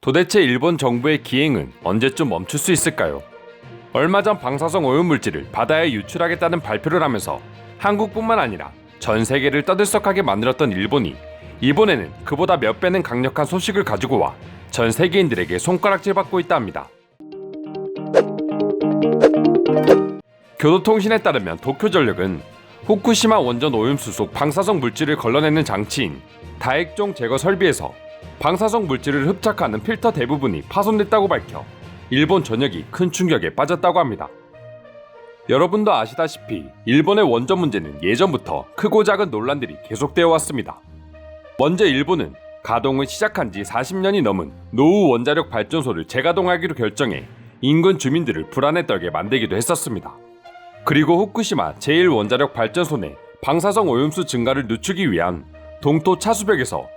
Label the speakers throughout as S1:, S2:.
S1: 도대체 일본 정부의 기행은 언제쯤 멈출 수 있을까요? 얼마 전 방사성 오염물질을 바다에 유출하겠다는 발표를 하면서 한국뿐만 아니라 전 세계를 떠들썩하게 만들었던 일본이 이번에는 그보다 몇 배는 강력한 소식을 가지고 와 전 세계인들에게 손가락질받고 있다 합니다. 교도통신에 따르면 도쿄전력은 후쿠시마 원전 오염수 속 방사성 물질을 걸러내는 장치인 다액종 제거 설비에서 방사성 물질을 흡착하는 필터 대부분이 파손됐다고 밝혀 일본 전역이 큰 충격에 빠졌다고 합니다. 여러분도 아시다시피 일본의 원전 문제는 예전부터 크고 작은 논란들이 계속되어 왔습니다. 먼저 일본은 가동을 시작한 지 40년이 넘은 노후 원자력 발전소를 재가동하기로 결정해 인근 주민들을 불안에 떨게 만들기도 했었습니다. 그리고 후쿠시마 제1원자력 발전소 내 방사성 오염수 증가를 늦추기 위한 동토 차수벽에서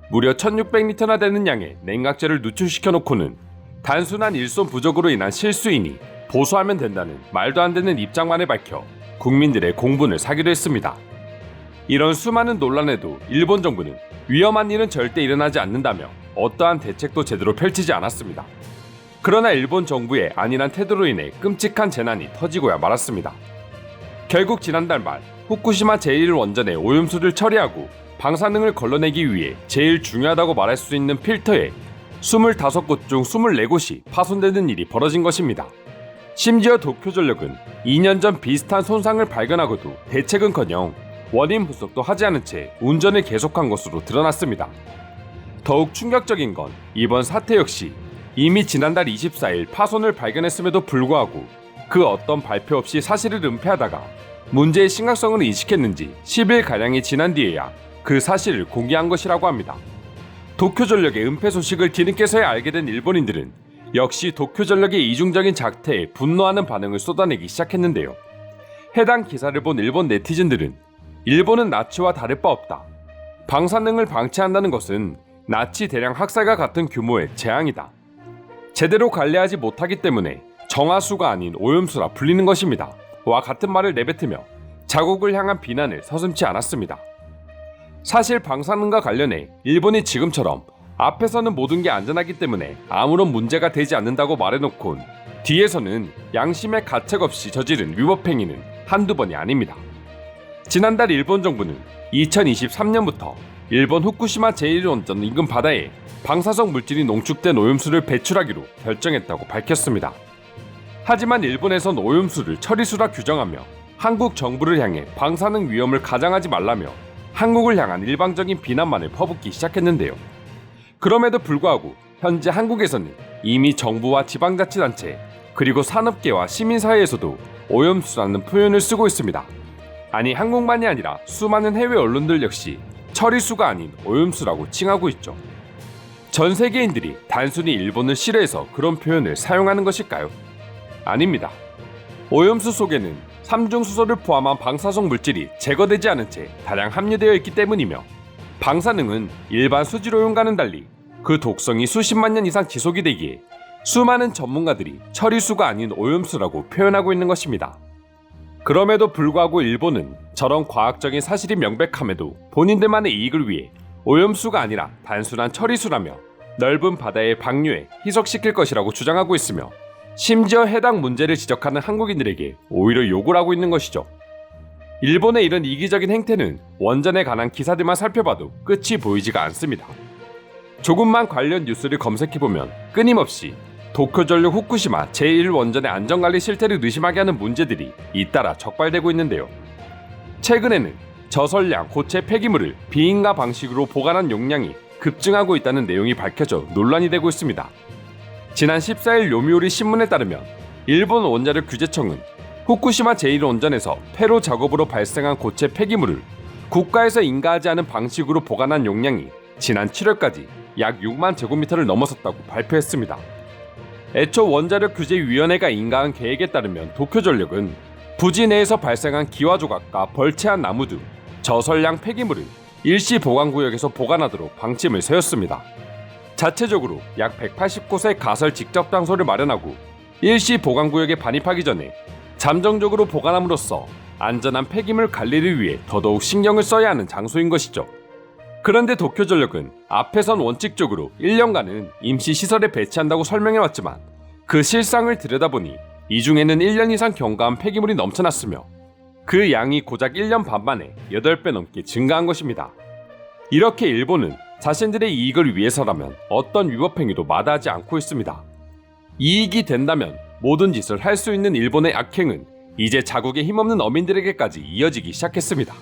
S1: 무려 1600리터나 되는 양의 냉각제를 누출시켜 놓고는 단순한 일손 부족으로 인한 실수이니 보수하면 된다는 말도 안 되는 입장만을 밝혀 국민들의 공분을 사기도 했습니다. 이런 수많은 논란에도 일본 정부는 위험한 일은 절대 일어나지 않는다며 어떠한 대책도 제대로 펼치지 않았습니다. 그러나 일본 정부의 안일한 태도로 인해 끔찍한 재난이 터지고야 말았습니다. 결국 지난달 말 후쿠시마 제1원전의 오염수를 처리하고 방사능을 걸러내기 위해 제일 중요하다고 말할 수 있는 필터에 25곳 중 24곳이 파손되는 일이 벌어진 것입니다. 심지어 도쿄전력은 2년 전 비슷한 손상을 발견하고도 대책은커녕 원인 분석도 하지 않은 채 운전을 계속한 것으로 드러났습니다. 더욱 충격적인 건 이번 사태 역시 이미 지난달 24일 파손을 발견했음에도 불구하고 그 어떤 발표 없이 사실을 은폐하다가 문제의 심각성을 인식했는지 10일가량이 지난 뒤에야 그 사실을 공개한 것이라고 합니다. 도쿄전력의 은폐 소식을 뒤늦게서야 알게 된 일본인들은 역시 도쿄전력의 이중적인 작태에 분노하는 반응을 쏟아내기 시작했는데요. 해당 기사를 본 일본 네티즌들은 일본은 나치와 다를 바 없다. 방사능을 방치한다는 것은 나치 대량 학살과 같은 규모의 재앙이다. 제대로 관리하지 못하기 때문에 정화수가 아닌 오염수라 불리는 것입니다. 와 같은 말을 내뱉으며 자국을 향한 비난을 서슴지 않았습니다. 사실 방사능과 관련해 일본이 지금처럼 앞에서는 모든 게 안전하기 때문에 아무런 문제가 되지 않는다고 말해놓곤 뒤에서는 양심의 가책 없이 저지른 위법행위는 한두 번이 아닙니다. 지난달 일본 정부는 2023년부터 일본 후쿠시마 제1원전 인근 바다에 방사성 물질이 농축된 오염수를 배출하기로 결정했다고 밝혔습니다. 하지만 일본에선 오염수를 처리수라 규정하며 한국 정부를 향해 방사능 위험을 가장하지 말라며 한국을 향한 일방적인 비난만을 퍼붓기 시작했는데요. 그럼에도 불구하고 현재 한국에서는 이미 정부와 지방자치단체 그리고 산업계와 시민사회에서도 오염수라는 표현을 쓰고 있습니다. 아니 한국만이 아니라 수많은 해외 언론들 역시 처리수가 아닌 오염수라고 칭하고 있죠. 전 세계인들이 단순히 일본을 싫어해서 그런 표현을 사용하는 것일까요? 아닙니다. 오염수 속에는 삼중수소를 포함한 방사성 물질이 제거되지 않은 채 다량 함유되어 있기 때문이며 방사능은 일반 수질오염과는 달리 그 독성이 수십만 년 이상 지속이 되기에 수많은 전문가들이 처리수가 아닌 오염수라고 표현하고 있는 것입니다. 그럼에도 불구하고 일본은 저런 과학적인 사실이 명백함에도 본인들만의 이익을 위해 오염수가 아니라 단순한 처리수라며 넓은 바다에 방류해 희석시킬 것이라고 주장하고 있으며 심지어 해당 문제를 지적하는 한국인들에게 오히려 욕을 하고 있는 것이죠. 일본의 이런 이기적인 행태는 원전에 관한 기사들만 살펴봐도 끝이 보이지가 않습니다. 조금만 관련 뉴스를 검색해보면 끊임없이 도쿄전력 후쿠시마 제1원전의 안전관리 실태를 의심하게 하는 문제들이 잇따라 적발되고 있는데요. 최근에는 저설량 고체 폐기물을 비인가 방식으로 보관한 용량이 급증하고 있다는 내용이 밝혀져 논란이 되고 있습니다. 지난 14일 요미우리 신문에 따르면 일본 원자력 규제청은 후쿠시마 제1원전에서 폐로 작업으로 발생한 고체 폐기물을 국가에서 인가하지 않은 방식으로 보관한 용량이 지난 7월까지 약 6만 제곱미터를 넘어섰다고 발표했습니다. 애초 원자력규제위원회가 인가한 계획에 따르면 도쿄전력은 부지 내에서 발생한 기화 조각과 벌채한 나무 등 저설량 폐기물을 일시 보관구역에서 보관하도록 방침을 세웠습니다. 자체적으로 약 180곳의 가설 직접 장소를 마련하고 일시 보관구역에 반입하기 전에 잠정적으로 보관함으로써 안전한 폐기물 관리를 위해 더더욱 신경을 써야 하는 장소인 것이죠. 그런데 도쿄전력은 앞에선 원칙적으로 1년간은 임시 시설에 배치한다고 설명해왔지만 그 실상을 들여다보니 이 중에는 1년 이상 경과한 폐기물이 넘쳐났으며 그 양이 고작 1년 반 만에 8배 넘게 증가한 것입니다. 이렇게 일본은 자신들의 이익을 위해서라면 어떤 위법행위도 마다하지 않고 있습니다. 이익이 된다면 모든 짓을 할 수 있는 일본의 악행은 이제 자국에 힘없는 어민들에게까지 이어지기 시작했습니다.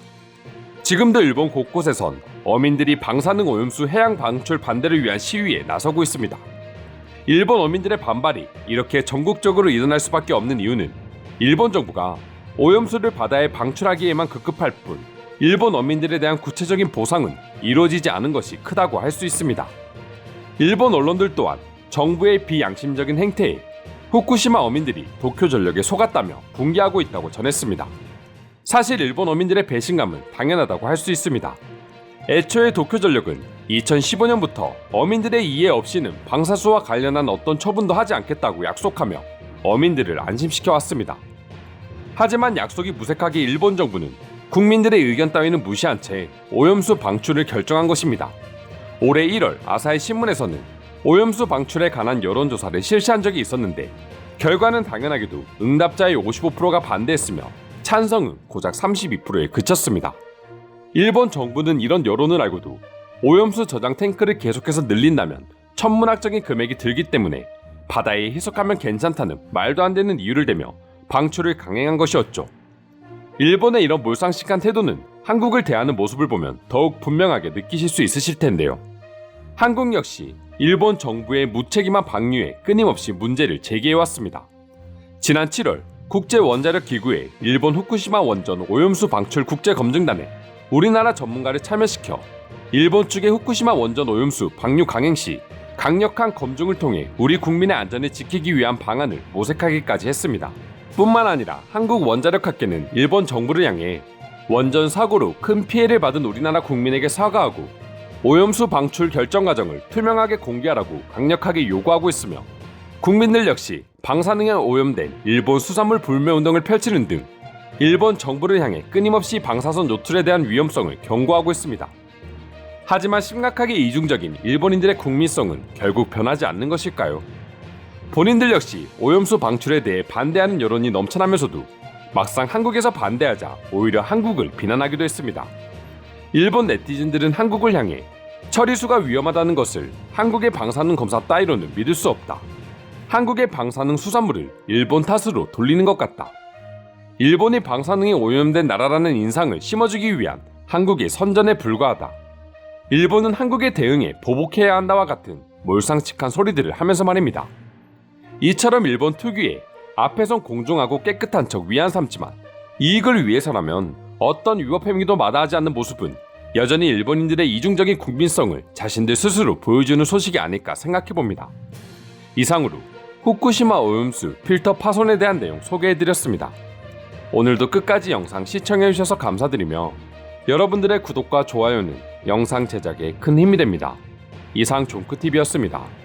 S1: 지금도 일본 곳곳에선 어민들이 방사능 오염수 해양 방출 반대를 위한 시위에 나서고 있습니다. 일본 어민들의 반발이 이렇게 전국적으로 일어날 수밖에 없는 이유는 일본 정부가 오염수를 바다에 방출하기에만 급급할 뿐 일본 어민들에 대한 구체적인 보상은 이루어지지 않은 것이 크다고 할 수 있습니다. 일본 언론들 또한 정부의 비양심적인 행태에 후쿠시마 어민들이 도쿄전력에 속았다며 분개하고 있다고 전했습니다. 사실 일본 어민들의 배신감은 당연하다고 할 수 있습니다. 애초에 도쿄전력은 2015년부터 어민들의 이해 없이는 방사수와 관련한 어떤 처분도 하지 않겠다고 약속하며 어민들을 안심시켜 왔습니다. 하지만 약속이 무색하게 일본 정부는 국민들의 의견 따위는 무시한 채 오염수 방출을 결정한 것입니다. 올해 1월 아사히 신문에서는 오염수 방출에 관한 여론조사를 실시한 적이 있었는데 결과는 당연하게도 응답자의 55%가 반대했으며 찬성은 고작 32%에 그쳤습니다. 일본 정부는 이런 여론을 알고도 오염수 저장 탱크를 계속해서 늘린다면 천문학적인 금액이 들기 때문에 바다에 희석하면 괜찮다는 말도 안 되는 이유를 대며 방출을 강행한 것이었죠. 일본의 이런 몰상식한 태도는 한국을 대하는 모습을 보면 더욱 분명하게 느끼실 수 있으실 텐데요. 한국 역시 일본 정부의 무책임한 방류에 끊임없이 문제를 제기해왔습니다. 지난 7월 국제원자력기구의 일본 후쿠시마 원전 오염수 방출 국제검증단에 우리나라 전문가를 참여시켜 일본 측의 후쿠시마 원전 오염수 방류 강행 시 강력한 검증을 통해 우리 국민의 안전을 지키기 위한 방안을 모색하기까지 했습니다. 뿐만 아니라 한국원자력학회는 일본 정부를 향해 원전 사고로 큰 피해를 받은 우리나라 국민에게 사과하고 오염수 방출 결정 과정을 투명하게 공개하라고 강력하게 요구하고 있으며 국민들 역시 방사능에 오염된 일본 수산물 불매운동을 펼치는 등 일본 정부를 향해 끊임없이 방사선 노출에 대한 위험성을 경고하고 있습니다. 하지만 심각하게 이중적인 일본인들의 국민성은 결국 변하지 않는 것일까요? 본인들 역시 오염수 방출에 대해 반대하는 여론이 넘쳐나면서도 막상 한국에서 반대하자 오히려 한국을 비난하기도 했습니다. 일본 네티즌들은 한국을 향해 처리수가 위험하다는 것을 한국의 방사능 검사 따위로는 믿을 수 없다. 한국의 방사능 수산물을 일본 탓으로 돌리는 것 같다. 일본이 방사능에 오염된 나라라는 인상을 심어주기 위한 한국의 선전에 불과하다. 일본은 한국에 대응해 보복해야 한다와 같은 몰상식한 소리들을 하면서 말입니다. 이처럼 일본 특유의 앞에선 공정하고 깨끗한 척 위안 삼지만 이익을 위해서라면 어떤 위법 행위도 마다하지 않는 모습은 여전히 일본인들의 이중적인 국민성을 자신들 스스로 보여주는 소식이 아닐까 생각해봅니다. 이상으로 후쿠시마 오염수 필터 파손에 대한 내용 소개해드렸습니다. 오늘도 끝까지 영상 시청해주셔서 감사드리며 여러분들의 구독과 좋아요는 영상 제작에 큰 힘이 됩니다. 이상 종크TV였습니다.